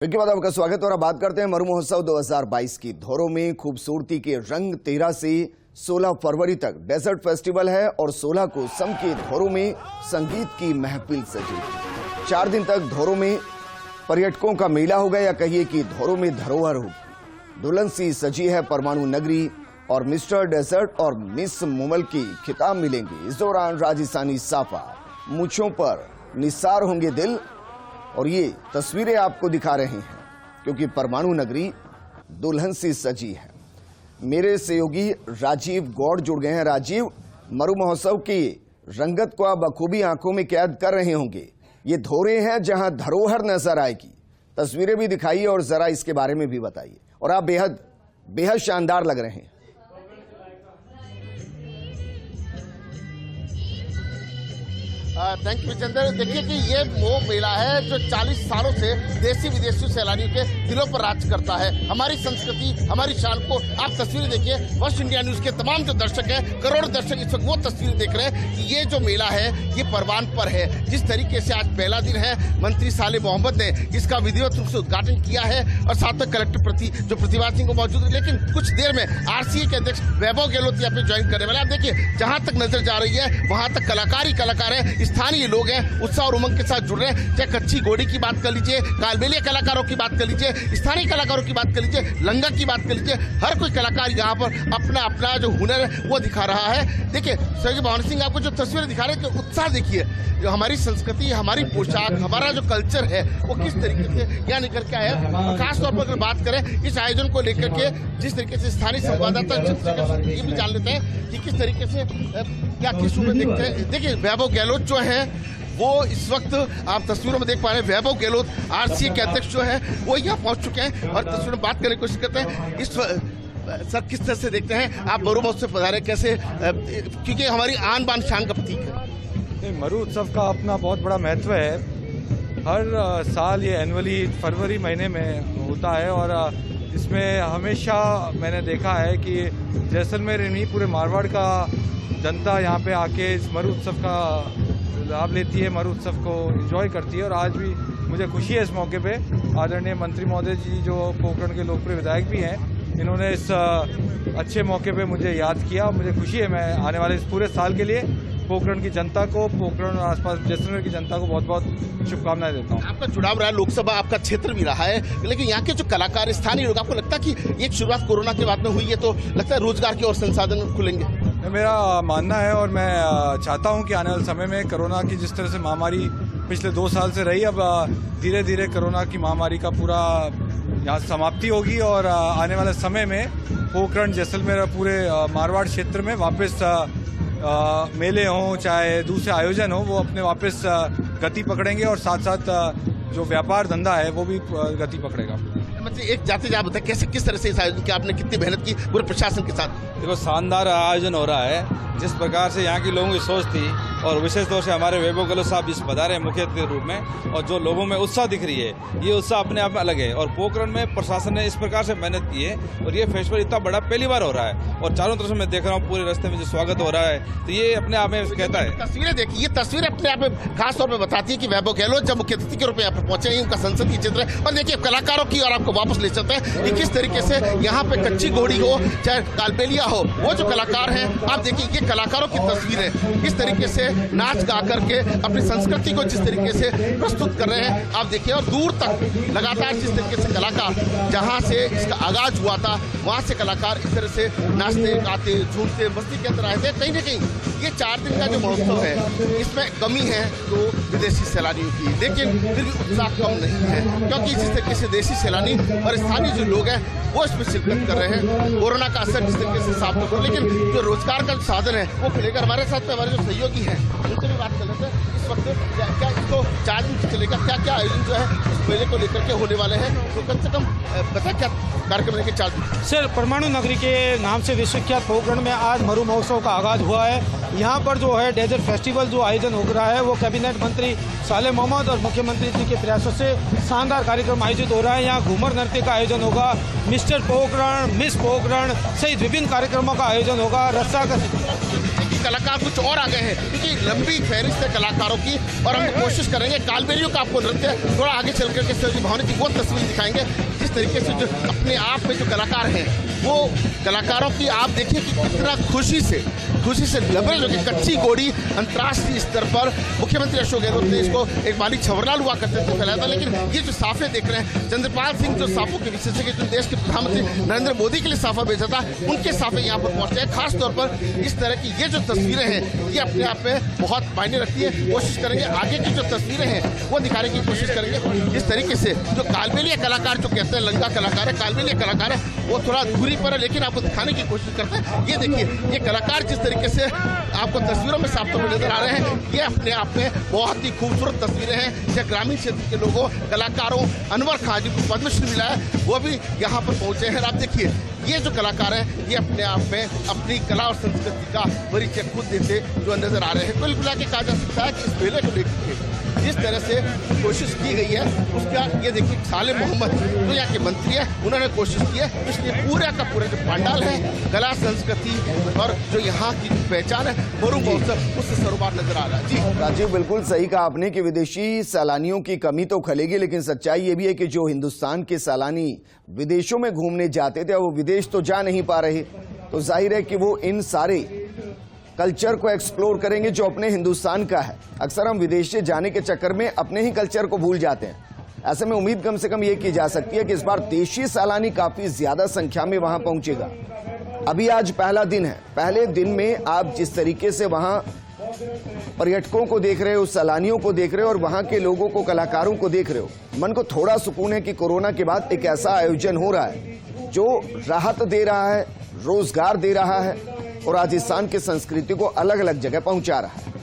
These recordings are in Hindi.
इसके बाद आपका स्वागत और अब बात करते हैं मरु महोत्सव 2022 की। धोरों में खूबसूरती के रंग 13 से 16 फरवरी तक डेजर्ट फेस्टिवल है और 16 को सम के धोरों में संगीत की महफिल सजी। 4 दिन तक धोरों में पर्यटकों का मेला होगा या कहिए कि धोरों में धरोहर होगी। दुल्हन सी सजी है परमाणु नगरी और मिस्टर डेजर्ट और मिस मुमल की खिताब मिलेंगे। इस दौरान राजस्थानी साफा, मूंछों पर निसार होंगे दिल और ये तस्वीरें आपको दिखा रहे हैं क्योंकि परमाणु नगरी दुल्हन सी सजी है। मेरे सहयोगी राजीव गौड़ जुड़ गए हैं। राजीव, मरु महोत्सव की रंगत को आप बखूबी आंखों में कैद कर रहे होंगे। ये धोरे हैं जहां धरोहर नजर आएगी। तस्वीरें भी दिखाइए और जरा इसके बारे में भी बताइए। और आप बेहद बेहद शानदार लग रहे हैं। Thank you Vijender. देखिए कि ये वो मेला है जो 40 सालों से देशी विदेशी सैलानियों के दिलों पर राज करता है। हमारी संस्कृति, हमारी शान को आप तस्वीरें देखिए। फर्स्ट इंडिया न्यूज के तमाम जो दर्शक हैं, करोड़ों दर्शक इस वक्त वो तस्वीरें देख रहे हैं कि ये जो मेला है ये परवान पर है। जिस तरीके से आज पहला दिन है, मंत्री साले मोहम्मद ने इसका विधिवत रूप से उद्घाटन किया है और साथ में कलेक्टर जो प्रतिभा सिंह को मौजूद है। लेकिन कुछ देर में आरसीए के अध्यक्ष वैभव गहलोत यहाँ पे ज्वाइन करने वाले। आप देखिए जहां तक नजर जा रही है वहां तक कलाकार ही कलाकार है। स्थानीय लोग हैं, उत्साह और उमंग के साथ जुड़ रहे हैं। चाहे कच्ची घोड़ी की बात कर लीजिए, कालबेलिया कलाकारों की बात कर लीजिए, स्थानीय कलाकारों की बात कर लीजिए, लंगा की बात कर लीजिए, हर कोई कलाकार यहाँ पर अपना अपना जो हुनर है वो दिखा रहा है। देखिए सहयोगी भवन सिंह आपको जो तस्वीरें दिखा रहे हैं, उत्साह देखिए। जो हमारी संस्कृति, हमारी पोशाक, हमारा जो कल्चर है वो किस तरीके से यहाँ निकल के आया है। खासतौर पर अगर बात करें इस आयोजन को लेकर के, जिस तरीके से स्थानीय संवाददाता ये भी जान लेते हैं कि किस तरीके से क्या किस रूप में देखते हैं। देखिए वैभव गहलोत जो है वो इस वक्त आप तस्वीरों में देख पा रहे हैं। वैभव गहलोत आरसीए के अध्यक्ष जो है वो यहाँ पहुंच चुके हैं और तस्वीरों में बात करने की कोशिश करते हैं। इस सर किस तरह से देखते हैं आप मरु महोत्सव पधारे, कैसे, क्योंकि हमारी आन बान शान का प्रतीक है। मरु उत्सव का अपना बहुत बड़ा महत्व है। हर साल ये एनुअली फरवरी महीने में होता है और इसमें हमेशा मैंने देखा है कि जैसलमेर नहीं पूरे मारवाड़ का जनता यहाँ पे आके इस मरु उत्सव का लाभ लेती है, मरु उत्सव को एंजॉय करती है। और आज भी मुझे खुशी है इस मौके पे आदरणीय मंत्री महोदय जी जो पोखरण के लोकप्रिय विधायक भी हैं, इन्होंने इस अच्छे मौके पे मुझे याद किया। मुझे खुशी है, मैं आने वाले इस पूरे साल के लिए पोखरण की जनता को, पोखरण और आसपास जैसलमेर की जनता को बहुत बहुत शुभकामनाएं देता हूँ। आपका चुनाव रहा है, लोकसभा आपका क्षेत्र भी रहा है, लेकिन यहाँ के जो कलाकार, स्थानीय लोग, आपको लगता है कि एक शुरुआत कोरोना के बाद में हुई है तो लगता है रोजगार के और संसाधन खुलेंगे? मेरा मानना है और मैं चाहता हूँ कि आने वाले समय में कोरोना की जिस तरह से महामारी पिछले 2 साल से रही, अब धीरे धीरे कोरोना की महामारी का पूरा यहाँ समाप्ति होगी और आने वाले समय में पोखरण, जैसलमेर, पूरे मारवाड़ क्षेत्र में वापस मेले हों चाहे दूसरे आयोजन हो, वो अपने वापस गति पकड़ेंगे और साथ साथ जो व्यापार धंधा है वो भी गति पकड़ेगा। मतलब एक जाते जाते बताए कैसे, किस तरह से इस आयोजन की आपने कितनी मेहनत की पूरे प्रशासन के साथ? देखो शानदार आयोजन हो रहा है। जिस प्रकार से यहाँ की लोगों की सोच थी और विशेष तौर से हमारे वैभव गहलोत साहब इस पधारे हैं मुख्य अतिथि के रूप में, और जो लोगों में उत्साह दिख रही है, ये उत्साह अपने आप में अलग है। और पोखरण में प्रशासन ने इस प्रकार से मेहनत की है और ये फेस्टिवल इतना बड़ा पहली बार हो रहा है और चारों तरफ से मैं देख रहा हूँ पूरे रास्ते में जो स्वागत हो रहा है, तो ये अपने आप में कहता है। तस्वीरें देखिए, ये तस्वीरें अपने आप में खास तौर पर बताती है कि वैभव गहलोत जब मुख्य अतिथि के रूप में यहाँ पर पहुंचे हैं, उनका संसदीय क्षेत्र है। और देखिए कलाकारों की, और आपको वापस ले चलते हैं कि किस तरीके से यहाँ पे कच्ची घोड़ी हो चाहे कालबेलिया हो, वो जो कलाकार हैं, आप देखिए ये कलाकारों की तस्वीरें किस तरीके से नाच गा करके अपनी संस्कृति को जिस तरीके से प्रस्तुत कर रहे हैं, आप देखिए। और दूर तक लगातार जिस तरीके से कलाकार, जहां से इसका आगाज हुआ था वहां से कलाकार इस तरह से नाचते, गाते, झूमते, मस्ती के अंदर आए थे। कहीं ना कहीं ये 4 दिन का जो महोत्सव है इसमें कमी है तो विदेशी सैलानियों की, लेकिन फिर भी उत्साह कम नहीं है क्योंकि जिस तरीके से देशी सैलानी और स्थानीय जो लोग हैं वो इसमें शिरकत कर रहे हैं। कोरोना का असर जिस तरीके से साफ हो, लेकिन जो रोजगार का साधन है वो खुलेगा। हमारे साथ में हमारे जो सहयोगी हैं उनसे भी बात कर लेते हैं। इस वक्त क्या इसको 4 दिन चलेगा, क्या क्या आयोजन जो है इस मेले को लेकर के होने वाले हैं, तो कम से कम बता क्या कार्यक्रम रहेंगे 4 दिन? सर, परमाणु नगरी के नाम से विश्वविख्यात पोखरण में आज मरु महोत्सव का आगाज हुआ है। यहाँ पर जो है डेजर्ट फेस्टिवल जो आयोजन हो रहा है वो कैबिनेट मंत्री साले मोहम्मद और मुख्यमंत्री जी के प्रयासों से शानदार कार्यक्रम आयोजित हो रहा है। यहाँ घूमर नृत्य का आयोजन होगा, मिस्टर पोखरण, मिस पोखरण सहित विभिन्न कार्यक्रमों का आयोजन होगा। रस्सा का कलाकार कुछ और आ गए हैं, क्योंकि लंबी फहरिस्त है कलाकारों की। और हम कोशिश करेंगे कालबेलियों का आपको नृत्य थोड़ा आगे चल करके सहयोगी भवानी जी वो तस्वीर दिखाएंगे, जिस तरीके से जो अपने आप में जो कलाकार हैं वो कलाकारों की आप देखिए कि कितना खुशी से लबरेज होकर कच्ची गोड़ी अंतर्राष्ट्रीय स्तर पर मुख्यमंत्री अशोक गहलोत ने इसको एक माली छवरलाल हुआ करते थे फैलाया था। लेकिन ये जो साफे देख रहे हैं, चंद्रपाल सिंह जो साफों के विशेषज्ञ जो देश के प्रधानमंत्री नरेंद्र मोदी के लिए साफा भेजा था, उनके साफे यहाँ पर पहुंचते हैं। खासतौर पर इस तरह की ये जो तस्वीरें हैं ये अपने आप में बहुत मायने रखती है। कोशिश करेंगे आगे की जो तस्वीरें हैं वो दिखाने की कोशिश करेंगे। इस तरीके से जो कालबेलिया कलाकार जो कहते हैं, लंगा कलाकार है, कालबेलिया कलाकार है, वो थोड़ा दूरी पर है, लेकिन आपको दिखाने की कोशिश करते हैं। ये देखिए ये कलाकार जिस तरीके से आपको तस्वीरों में साफ तौर पर नजर आ रहे हैं, ये अपने आप में बहुत ही खूबसूरत तस्वीरें हैं। जहाँ ग्रामीण क्षेत्र के लोगों कलाकारों, अनवर खां जिनको पद्मश्री मिला है वो भी यहाँ पर पहुंचे हैं। आप देखिए ये जो कलाकार हैं ये अपने आप में अपनी कला और संस्कृति का परिचय खुद देते जो नजर आ रहे हैं। कुल मिला के कहा जा सकता है कि इस मेले को लेकर जिस तरह से कोशिश की गई है उसका ये देखिए साले मोहम्मद जो यहाँ के मंत्री है उन्होंने कोशिश की है, इसलिए पूरा का पूरा जो पंडाल है कला संस्कृति और जो यहाँ की पहचान है मरु महोत्सव उससे सरोबार नजर आ रहा है। जी राजीव, बिल्कुल सही कहा आपने कि विदेशी सैलानियों की कमी तो खलेगी, लेकिन सच्चाई ये भी है कि जो हिंदुस्तान के सैलानी विदेशों में घूमने जाते थे वो विदेश तो जा नहीं पा रहे, तो जाहिर है कि वो इन सारे कल्चर को एक्सप्लोर करेंगे जो अपने हिंदुस्तान का है। अक्सर हम विदेश से जाने के चक्कर में अपने ही कल्चर को भूल जाते हैं। ऐसे में उम्मीद कम से कम ये की जा सकती है कि इस बार देशी सैलानी काफी ज्यादा संख्या में वहां पहुंचेगा। अभी आज पहला दिन है, पहले दिन में आप जिस तरीके से वहां पर्यटकों को देख रहे हो, सैलानियों को देख रहे हो और वहां के लोगों को, कलाकारों को देख रहे हो, मन को थोड़ा सुकून है कि कोरोना के बाद एक ऐसा आयोजन हो रहा है जो राहत दे रहा है, रोजगार दे रहा है और राजस्थान की संस्कृति को अलग अलग जगह पहुंचा रहा है।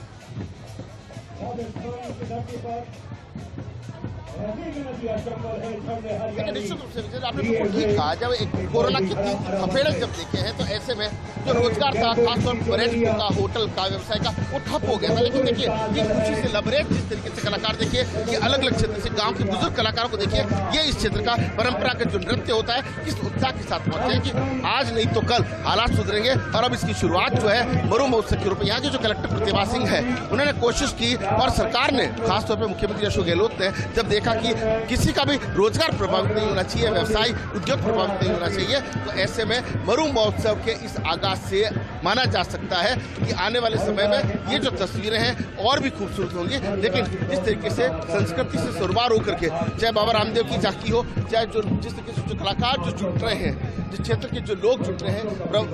लेकिन निश्चित रूप से आपने बिल्कुल ठीक कहा, जब एक कोरोना की थपेड़े जब देखे हैं तो ऐसे में जो रोजगार था खासतौर पर पर्यटकों का, होटल का, व्यवसाय का, वो ठप हो गया था। लेकिन देखिए ये खुशी से लबरेज जिस तरीके से कलाकार देखिए ये अलग अलग क्षेत्र से गांव के बुजुर्ग कलाकारों को देखिए ये इस क्षेत्र का परंपरागत जो नृत्य होता है किस उत्साह के साथ पहुंचे हैं कि आज नहीं तो कल हालात सुधरेंगे। और अब इसकी शुरुआत जो है मरु महोत्सव के रूप में यहाँ के जो कलेक्टर प्रतिभा सिंह है उन्होंने कोशिश की और सरकार ने खासतौर पर मुख्यमंत्री अशोक गहलोत ने जब देखा कि किसी का भी रोजगार प्रभावित नहीं होना चाहिए, व्यवसाय उद्योग प्रभावित नहीं होना चाहिए, तो ऐसे में मरु महोत्सव के इस आगाज से माना जा सकता है कि आने वाले समय में ये जो तस्वीरें हैं और भी खूबसूरत होंगी। लेकिन जिस तरीके से संस्कृति से सरोबार होकर के चाहे बाबा रामदेव की झांकी हो, चाहे जो जिस तरीके से जो कलाकार जो जुट रहे हैं, जिस क्षेत्र के जो लोग जुट रहे हैं,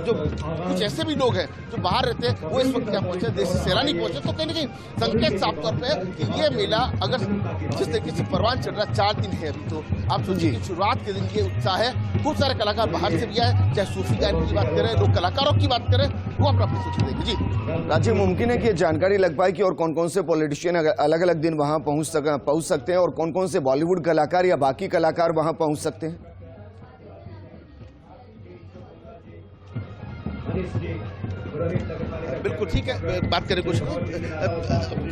जो कुछ ऐसे भी लोग हैं जो बाहर रहते हैं वो इस वक्त क्या पहुंचे, देशी सैलानी पहुंचे, तो कहीं ना कहीं संकेत साफ तौर पर कि ये मेला अगर जिस तरीके से परवान चल रहा है 4 दिन है अभी, तो आप सोचिए कि शुरुआत के दिन ये उत्साह है। खूब सारे कलाकार बाहर से भी आए, चाहे सूफी गायन की बात करें, लोग कलाकारों की बात करें, वो अपना सूची देंगे। जी राजीव, मुमकिन है कि जानकारी लग पाए कि और कौन कौन से पॉलिटिशियन अलग अलग दिन वहां पहुंच सकते हैं और कौन कौन से बॉलीवुड कलाकार या बाकी कलाकार वहां पहुंच सकते हैं? बिल्कुल ठीक है, बात करें कुछ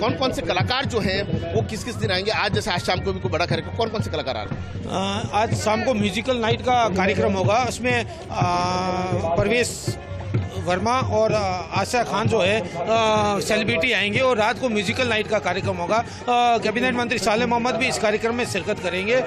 कौन कौन से कलाकार जो हैं वो किस किस दिन आएंगे। आज जैसे आज शाम को भी कोई बड़ा कार्यक्रम, कौन कौन से कलाकार आ रहे हैं? आज शाम को म्यूजिकल नाइट का कार्यक्रम होगा, उसमें परवेश वर्मा और आशा खान जो है सेलिब्रिटी आएंगे और रात को म्यूजिकल नाइट का कार्यक्रम होगा। कैबिनेट मंत्री साले मोहम्मद भी इस कार्यक्रम में शिरकत करेंगे।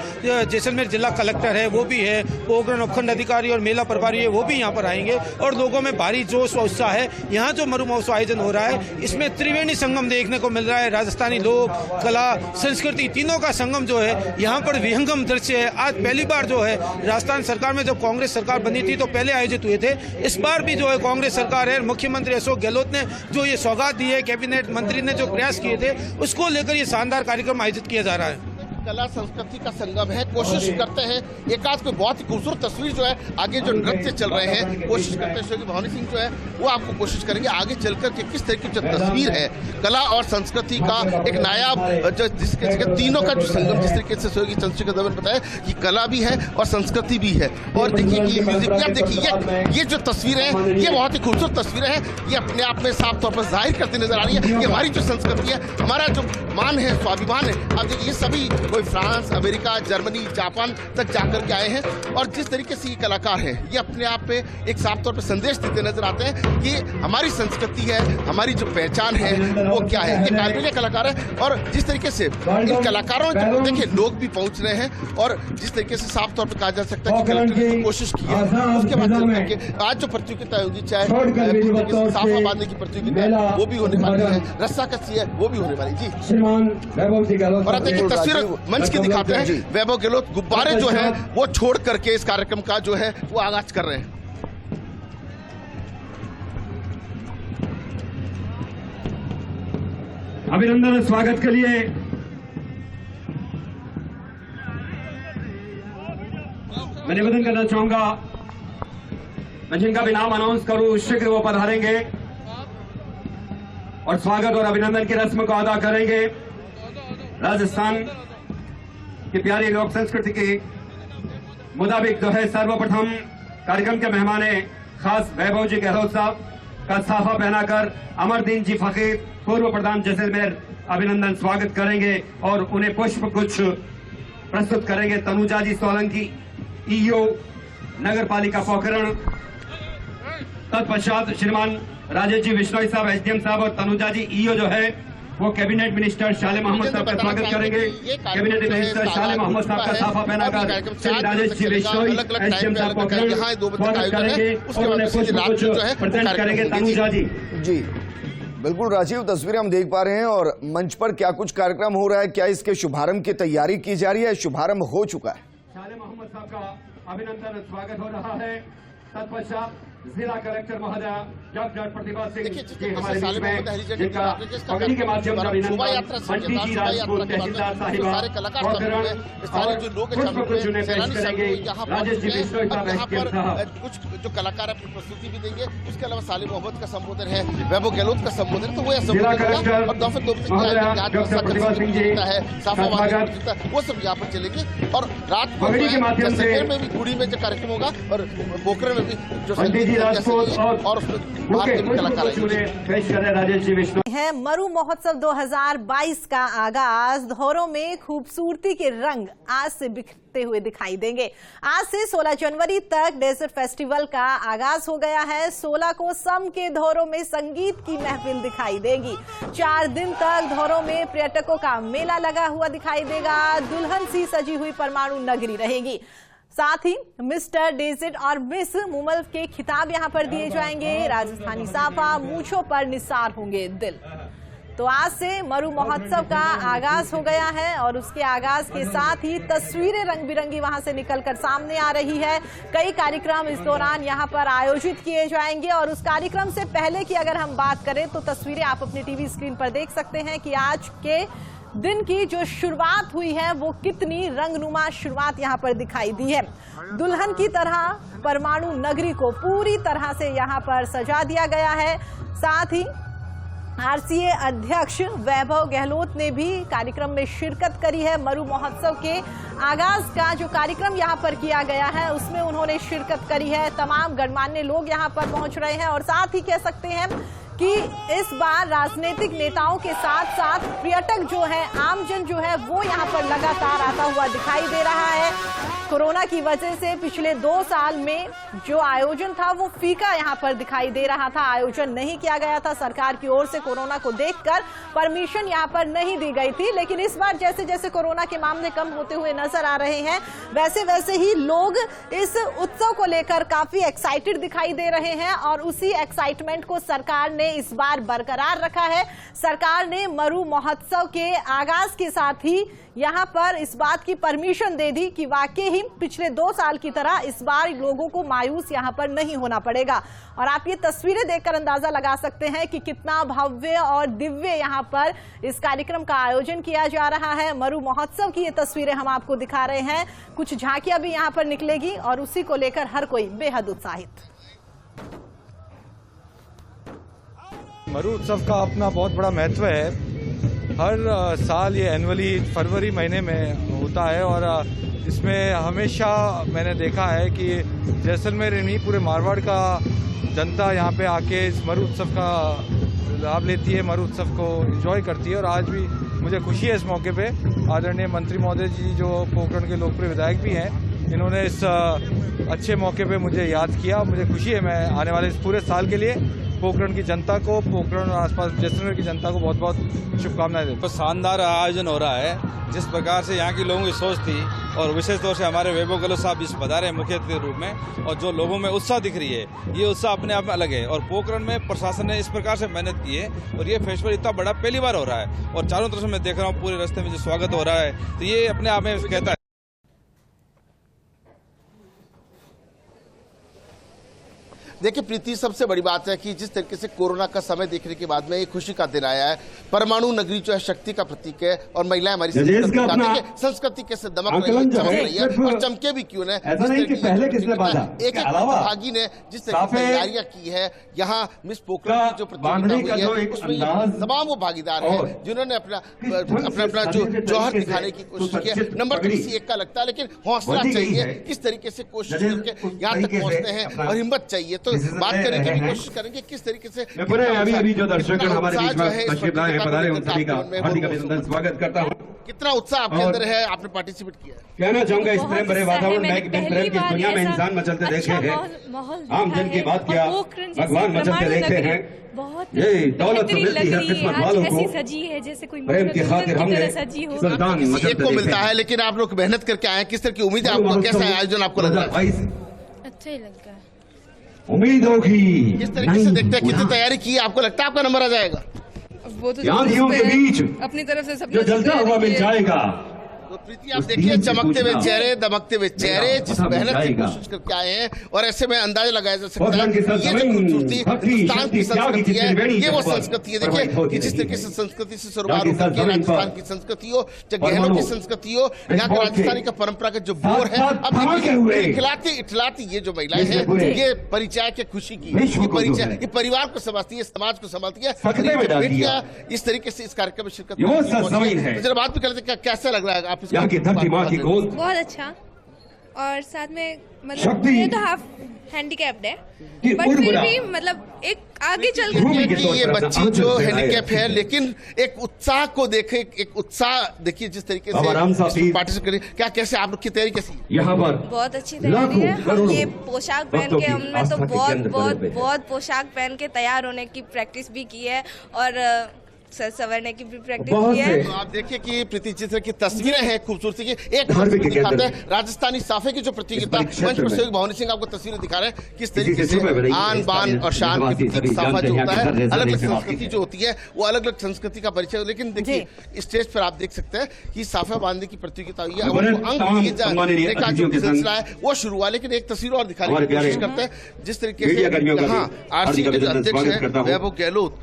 जैसलमेर जिला कलेक्टर है वो भी है, पोखरण उपखंड अधिकारी और मेला प्रभारी है वो भी यहाँ पर आएंगे और लोगों में भारी जोश और उत्साह है। यहाँ जो मरु महोत्सव आयोजन हो रहा है इसमें त्रिवेणी संगम देखने को मिल रहा है। राजस्थानी लोक, कला, संस्कृति तीनों का संगम जो है यहाँ पर विहंगम दृश्य है। आज पहली बार जो है राजस्थान सरकार में जब कांग्रेस सरकार बनी थी तो पहले आयोजित हुए थे, इस बार भी जो है कांग्रेस सरकार है, मुख्यमंत्री अशोक गहलोत ने जो ये सौगात दी है, कैबिनेट मंत्री ने जो प्रयास किए थे उसको लेकर ये शानदार कार्यक्रम आयोजित किया जा रहा है। कला संस्कृति का संगम है, कोशिश करते हैं एक आध कोई बहुत ही खूबसूरत तस्वीर जो है आगे जो नृत्य चल रहे हैं, कोशिश करते हैं सहयोगी भवानी सिंह जो है वो आपको कोशिश करेंगे आगे चलकर के किस तरीके की जो तस्वीर है कला और संस्कृति का एक नायाब जो जिसके जगह तीनों का जो संगम, जिस तरीके से सहयोगी चंद्रशेखर दवे ने बताया कि कला भी है और संस्कृति भी है। और देखिए कि म्यूजिक आप देखिए ये जो तस्वीरें हैं ये बहुत ही खूबसूरत तस्वीरें हैं, ये अपने आप में साफ तौर पर जाहिर करती नजर आ रही है कि हमारी जो संस्कृति है, हमारा जो मान है, स्वाभिमान है। आप देखिए ये सभी कोई फ्रांस, अमेरिका, जर्मनी, जापान तक जाकर के आए हैं। और जिस तरीके से ये कलाकार हैं, ये अपने आप पे एक साफ तौर पर संदेश देते नजर आते हैं कि हमारी संस्कृति है, हमारी जो पहचान है वो क्या है। ये कालबेलिया कलाकार है और जिस तरीके से इन कलाकारों ने देखिए लोग भी पहुंच रहे हैं और जिस तरीके से साफ तौर पर कहा जा सकता है कि कलेक्टर ने कोशिश की है, उसके बाद चल करके आज जो प्रतियोगिता होगी, चाहे साफा बांधने की प्रतियोगिता है वो भी होने वाली है, रस्सा कस्सी है वो भी होने वाली। जी और आप देखिए तस्वीर मंच की दिखाते हैं। वैभव गहलोत गुब्बारे जो है वो छोड़ करके इस कार्यक्रम का जो है वो आगाज कर रहे हैं। अभिनंदन और स्वागत के लिए मैं निवेदन करना चाहूंगा, मैं जिनका भी नाम अनाउंस करूं शीघ्र वो पधारेंगे और स्वागत और अभिनंदन की रस्म को अदा करेंगे। राजस्थान की प्यारी लोक संस्कृति के मुताबिक जो है सर्वप्रथम कार्यक्रम के मेहमान खास वैभव जी गहलोत साहब का साफा पहनाकर अमरदीन जी फकीर पूर्व प्रधान जैसलमेर अभिनंदन स्वागत करेंगे और उन्हें पुष्प गुच्छ प्रस्तुत करेंगे। तनुजा जी सोलंकी ईओ नगर पालिका पोखरण, तत्पश्चात श्रीमान राजेश जी बिश्नोई साहब एसडीएम साहब और तनुजा जी ईओ जो है वो कैबिनेट मिनिस्टर शाले मोहम्मद साहब का स्वागत करेंगे। कैबिनेट मिनिस्टर शाले मोहम्मद साहब का साफा पहनाकर श्री राजेश जी बिश्नोई एसडीएम साहब पोखरण स्वागत करेंगे और उन्हें पुष्प गुच्छ प्रदान करेंगे। तनुजा जी बिल्कुल राजीव, तस्वीरें हम देख पा रहे हैं और मंच पर क्या कुछ कार्यक्रम हो रहा है, क्या इसके शुभारंभ की तैयारी की जा रही है? शुभारंभ हो चुका है। शाले मोहम्मद साहब का अभिनंदन स्वागत हो रहा है। तत्पश्चात जिला कलेक्टर महोदय डॉक्टर प्रतिभा सिंह जी हमारे बीच में, जिनका पगड़ी के माध्यम से अभिनंदन बंटी जी राजपूत तहसीलदार साहिबा राजेश जी बिश्नोई साहब कुछ जो कलाकार अपनी प्रस्तुति भी देंगे, उसके अलावा साले मोहम्मद का संबोधन है, वैभव गहलोत का संबोधन, तो वो जिला कलेक्टर डॉक्टर प्रतिभा सिंह जी वो सब यहाँ पर चलेंगे। और रात पगड़ी के माध्यम से में भी गुड़ी में जो कार्यक्रम होगा और पोखरण में भी जो राजपूत और है मरु महोत्सव 2022 का आगाज। धौरों में खूबसूरती के रंग आज से बिखरते हुए दिखाई देंगे। आज से 16 जनवरी तक डेजर्ट फेस्टिवल का आगाज हो गया है। 16 को सम के धौरों में संगीत की महफिल दिखाई देगी। 4 दिन तक धौरों में पर्यटकों का मेला लगा हुआ दिखाई देगा। दुल्हन सी सजी हुई परमाणु नगरी रहेगी। साथ ही मिस्टर डेजर्ट और मिस मुमल के खिताब यहां पर दिए जाएंगे। राजस्थानी साफा, मूंछों पर निसार होंगे दिल। तो आज से मरु महोत्सव का आगाज हो गया है और उसके आगाज के साथ ही तस्वीरें रंग बिरंगी वहां से निकलकर सामने आ रही है। कई कार्यक्रम इस दौरान यहां पर आयोजित किए जाएंगे और उस कार्यक्रम से पहले की अगर हम बात करें तो तस्वीरें आप अपने टीवी स्क्रीन पर देख सकते हैं कि आज के दिन की जो शुरुआत हुई है वो कितनी रंगनुमा शुरुआत यहां पर दिखाई दी है। दुल्हन की तरह परमाणु नगरी को पूरी तरह से यहां पर सजा दिया गया है। साथ ही आरसीए अध्यक्ष वैभव गहलोत ने भी कार्यक्रम में शिरकत करी है। मरु महोत्सव के आगाज का जो कार्यक्रम यहां पर किया गया है उसमें उन्होंने शिरकत करी है। तमाम गणमान्य लोग यहां पर पहुंच रहे हैं और साथ ही कह सकते हैं कि इस बार राजनीतिक नेताओं के साथ साथ पर्यटक जो है, आमजन जो है वो यहाँ पर लगातार आता हुआ दिखाई दे रहा है। कोरोना की वजह से पिछले 2 साल में जो आयोजन था वो फीका यहाँ पर दिखाई दे रहा था। आयोजन नहीं किया गया था, सरकार की ओर से कोरोना को देखकर परमिशन यहाँ पर नहीं दी गई थी। लेकिन इस बार जैसे जैसे कोरोना के मामले कम होते हुए नजर आ रहे हैं वैसे वैसे ही लोग इस उत्सव को लेकर काफी एक्साइटेड दिखाई दे रहे हैं और उसी एक्साइटमेंट को सरकार ने इस बार बरकरार रखा है। सरकार ने मरु महोत्सव के आगाज के साथ ही यहां पर इस बात की परमिशन दे दी कि वाकई ही पिछले 2 साल की तरह इस बार लोगों को मायूस यहां पर नहीं होना पड़ेगा। और आप ये तस्वीरें देखकर अंदाजा लगा सकते हैं कि कितना भव्य और दिव्य यहां पर इस कार्यक्रम का आयोजन किया जा रहा है। मरु महोत्सव की ये तस्वीरें हम आपको दिखा रहे हैं। कुछ झांकियां भी यहां पर निकलेगी और उसी को लेकर हर कोई बेहद उत्साहित। मरु उत्सव का अपना बहुत बड़ा महत्व है। हर साल ये एनुअली फरवरी महीने में होता है और इसमें हमेशा मैंने देखा है कि जैसलमेर नहीं पूरे मारवाड़ का जनता यहाँ पे आके इस मरु उत्सव का लाभ लेती है, मरु उत्सव को एंजॉय करती है। और आज भी मुझे खुशी है इस मौके पे। आदरणीय मंत्री महोदय जी जो पोखरण के लोकप्रिय विधायक भी हैं, इन्होंने इस अच्छे मौके पे मुझे याद किया। मुझे खुशी है, मैं आने वाले इस पूरे साल के लिए पोखरण की जनता को, पोखरण और आसपास जैसलमेर की जनता को बहुत बहुत शुभकामनाएं देता हूं। शानदार आयोजन हो रहा है। जिस प्रकार से यहाँ की लोगों की सोच थी और विशेष तौर से हमारे वैभव गहलोत साहब इस पधारे हैं मुख्य अतिथि के रूप में, और जो लोगों में उत्साह दिख रही है, ये उत्साह अपने आप में अलग है। और पोखरण में प्रशासन ने इस प्रकार से मेहनत की है और ये फेस्टिवल इतना बड़ा पहली बार हो रहा है। और चारों तरफ से मैं देख रहा हूँ पूरे रास्ते में जो स्वागत हो रहा है, तो ये अपने आप में कहता है। देखिए प्रीति, सबसे बड़ी बात है कि जिस तरीके से कोरोना का समय देखने के बाद में एक खुशी का दिन आया है। परमाणु नगरी जो है शक्ति का प्रतीक है और महिलाएं हमारी संस्कृति कैसे दमक रही है, चमक रही है और चमके भी क्यों नहीं। एक एक भागी ने जिस तरह की तैयारियां की है, यहाँ मिस पोखरण की जो प्रतियोगिता हुई है उसमें तमाम वो भागीदार हैं जिन्होंने अपना जो जौहर दिखाने की कोशिश की है। नंबर तो किसी एक का लगता है, लेकिन हौसला चाहिए, किस तरीके से कोशिश करके यहाँ तक पहुँचते हैं और हिम्मत चाहिए। तो बात करने की कोशिश करेंगे किस तरीके से अभी जो दर्शक हमारे बीच में तशरीफ लाए हैं, पधारे, उन सभी का हार्दिक अभिनंदन स्वागत करता हूँ। कितना उत्साह आपके अंदर है, आपने पार्टिसिपेट किया है? कहना चाहूंगा इस प्रेम भरे वातावरण में प्रेम की दुनिया में इंसान मचलते देखे हैं, आम जन की बात किया भगवान मचलते देखते हैं। ये दौलत तो मिलती है किस्मत वालों को, प्रेम की खातिर हमने सुल्तान मचलते को मिलता है। लेकिन आप लोग मेहनत करके आए, किस तरह की उम्मीद है आपको? कैसा आयोजन आपको लग रहा है? अच्छा ही लगता है। उम्मीद होगी किस तरीके से देखते हैं, कितनी तैयारी की, आपको लगता है आपका नंबर आ जाएगा? वो तो के बीच अपनी तरफ से सब जो जलता हुआ मिल जाएगा। तो प्रीति आप देखिए, चमकते हुए चेहरे, दमकते हुए चेहरे, जिस मेहनत की कोशिश करके आए हैं, और ऐसे में अंदाजा लगाया जा सकता है ये जो खूबसूरती हिंदुस्तान की संस्कृति है, ये वो संस्कृति है। देखिए कि जिस तरीके से संस्कृति से सरोकार होकर के राजस्थान की संस्कृति हो, चाहे गहनों की संस्कृति हो, यहाँ का राजस्थानी का परंपरागत जो बोर है, अब इठलाती ये जो महिलाएं हैं, ये परिचय के खुशी की, ये परिचय, ये परिवार को समझती है, समाज को संभालती है। इस तरीके से इस कार्यक्रम में शिरकत। जरा बात भी करते, कैसा लग रहा है यहाँ की धरती माँ की गोद? बहुत अच्छा। और साथ में मतलब ये तो हाफ हैंडीकैप्ड है, बट फिर भी मतलब एक आगे चल कर ये बच्ची जो हैंडीकैप है, लेकिन एक उत्साह को देखे, एक उत्साह देखिए जिस तरीके से पार्टिसिपेट करिए। क्या कैसे आप लोग की तैयारी कैसी है? यहाँ पर बहुत अच्छी तैयारी है। ये पोशाक पहन के हमने तो बहुत पोशाक पहन के तैयार होने की प्रैक्टिस भी की है और सवरने की भी प्रैक्टिस की है। तो आप देखिए कि प्रीति चित्र की तस्वीरें हैं खूबसूरती की। एक दिखाते हैं राजस्थानी साफे की जो प्रतियोगिता, मंच पर सहयोग भवानी सिंह आपको तस्वीरें दिखा रहे हैं किस तरीके से आन बान और शान के प्रतीक साफा जो होता है, अलग अलग संस्कृति जो होती है वो अलग अलग संस्कृति का परिचय। लेकिन देखिए स्टेज पर आप देख सकते हैं कि साफा बांधने की प्रतियोगिता हुई है, अंक जो सिलसिला है वो शुरू हुआ। लेकिन एक तस्वीर और दिखाने की कोशिश करते हैं जिस तरीके से आरसी के जो अध्यक्ष है वैभव गहलोत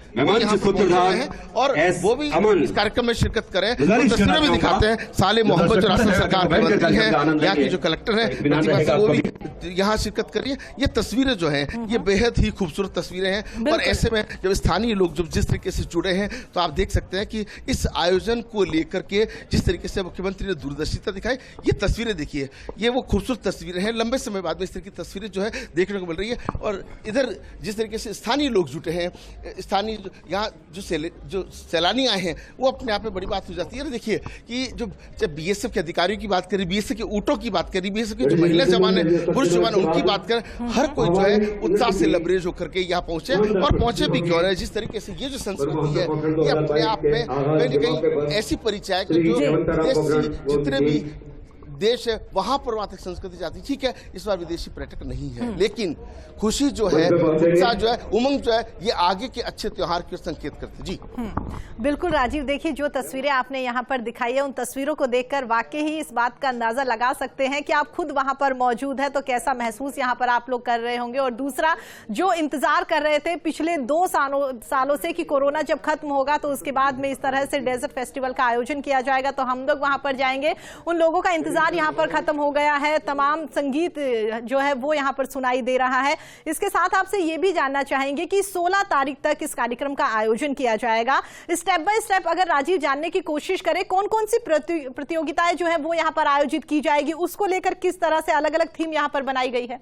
और वो भी इस कार्यक्रम में शिरकत करें, तो तस्वीरें भी दिखाते हैं। साले मोहम्मद जो राजस्थान सरकार के मंत्री हैं, यहाँ की जो कलेक्टर है प्रतिभा से, वो भी यहाँ शिरकत कर रही है। ये तस्वीरें जो हैं ये बेहद ही खूबसूरत तस्वीरें हैं। और ऐसे में जब स्थानीय लोग जब जिस तरीके से जुड़े हैं, तो आप देख सकते हैं कि इस आयोजन को लेकर के जिस तरीके से मुख्यमंत्री ने दूरदर्शिता दिखाई, ये तस्वीरें देखिए, ये वो खूबसूरत तस्वीरें हैं। लंबे समय बाद में इस तरह की तस्वीरें जो है देखने को मिल रही है। और इधर जिस तरीके से स्थानीय लोग जुटे हैं, स्थानीय यहाँ जो सैलानी आए हैं, वो अपने आप में बड़ी बात हो जाती है। देखिए कि जब बीएसएफ के अधिकारियों की बात करें, बीएसएफ के ऊँटों की बात करें, बीएसएफ के जो महिला जवान है, पुरुष जवान, उनकी बात करें, हर कोई जो है उत्साह से लबरेज होकर के यहाँ पहुंचे। और पहुंचे भी क्यों है, जिस तरीके से ये जो संस्कृति है ये अपने आप में कहीं न कहीं ऐसी परिचय जो विदेशी जितने भी देश है वहां पर वहां तक संस्कृति जाती। ठीक है, इस बार विदेशी पर्यटक नहीं है, लेकिन खुशी जो है, उत्साह जो है, उमंग जो है, ये आगे के अच्छे त्योहार के संकेत करते। जी बिल्कुल राजीव, देखिए जो तस्वीरें आपने यहाँ पर दिखाई है, उन तस्वीरों को देखकर वाकई ही इस बात का अंदाजा लगा सकते हैं कि आप खुद वहां पर मौजूद है तो कैसा महसूस यहाँ पर आप लोग कर रहे होंगे। और दूसरा, जो इंतजार कर रहे थे पिछले 2 सालों से कि कोरोना जब खत्म होगा तो उसके बाद में इस तरह से डेजर्ट फेस्टिवल का आयोजन किया जाएगा, तो हम लोग वहां पर जाएंगे, उन लोगों का इंतजार यहाँ पर खत्म हो गया है। तमाम संगीत जो है वो यहाँ पर सुनाई दे रहा है। इसके साथ आपसे ये भी जानना चाहेंगे कि 16 तारीख तक इस कार्यक्रम का आयोजन किया जाएगा। स्टेप बाय स्टेप अगर राजीव जानने की कोशिश करें, कौन कौन सी प्रतियोगिताएं जो है वो यहाँ पर आयोजित की जाएगी, उसको लेकर किस तरह से अलग अलग थीम यहाँ पर बनाई गई है?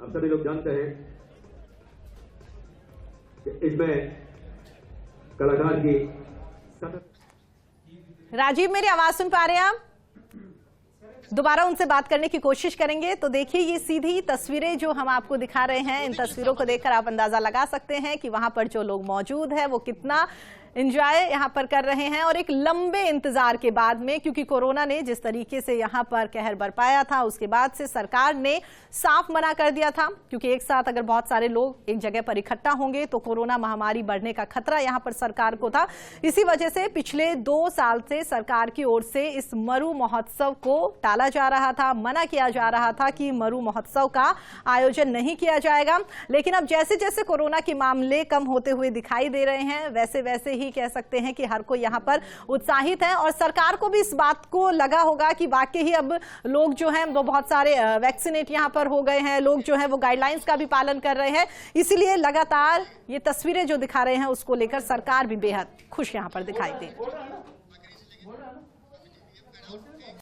आप सभी लोग जानते हैं इसमें कलाकार की राजीव, मेरी आवाज सुन पा रहे हैं आप? दोबारा उनसे बात करने की कोशिश करेंगे। तो देखिए, ये सीधी तस्वीरें जो हम आपको दिखा रहे हैं, इन तस्वीरों को देखकर आप अंदाजा लगा सकते हैं कि वहां पर जो लोग मौजूद है वो कितना एंजॉय यहां पर कर रहे हैं। और एक लंबे इंतजार के बाद में, क्योंकि कोरोना ने जिस तरीके से यहां पर कहर बरपाया था, उसके बाद से सरकार ने साफ मना कर दिया था, क्योंकि एक साथ अगर बहुत सारे लोग एक जगह पर इकट्ठा होंगे तो कोरोना महामारी बढ़ने का खतरा यहां पर सरकार को था। इसी वजह से पिछले 2 साल से सरकार की ओर से इस मरु महोत्सव को टाला जा रहा था, मना किया जा रहा था कि मरु महोत्सव का आयोजन नहीं किया जाएगा। लेकिन अब जैसे जैसे कोरोना के मामले कम होते हुए दिखाई दे रहे हैं, वैसे वैसे ही कह सकते हैं कि हर कोई यहां पर उत्साहित है। और सरकार को भी इस बात को लगा होगा कि वाकई ही अब लोग जो हैं वो बहुत सारे वैक्सीनेट यहां पर हो गए हैं, लोग जो हैं वो गाइडलाइंस का भी पालन कर रहे हैं। इसीलिए लगातार ये तस्वीरें जो दिखा रहे हैं उसको लेकर सरकार भी बेहद खुश यहां पर दिखाई दे।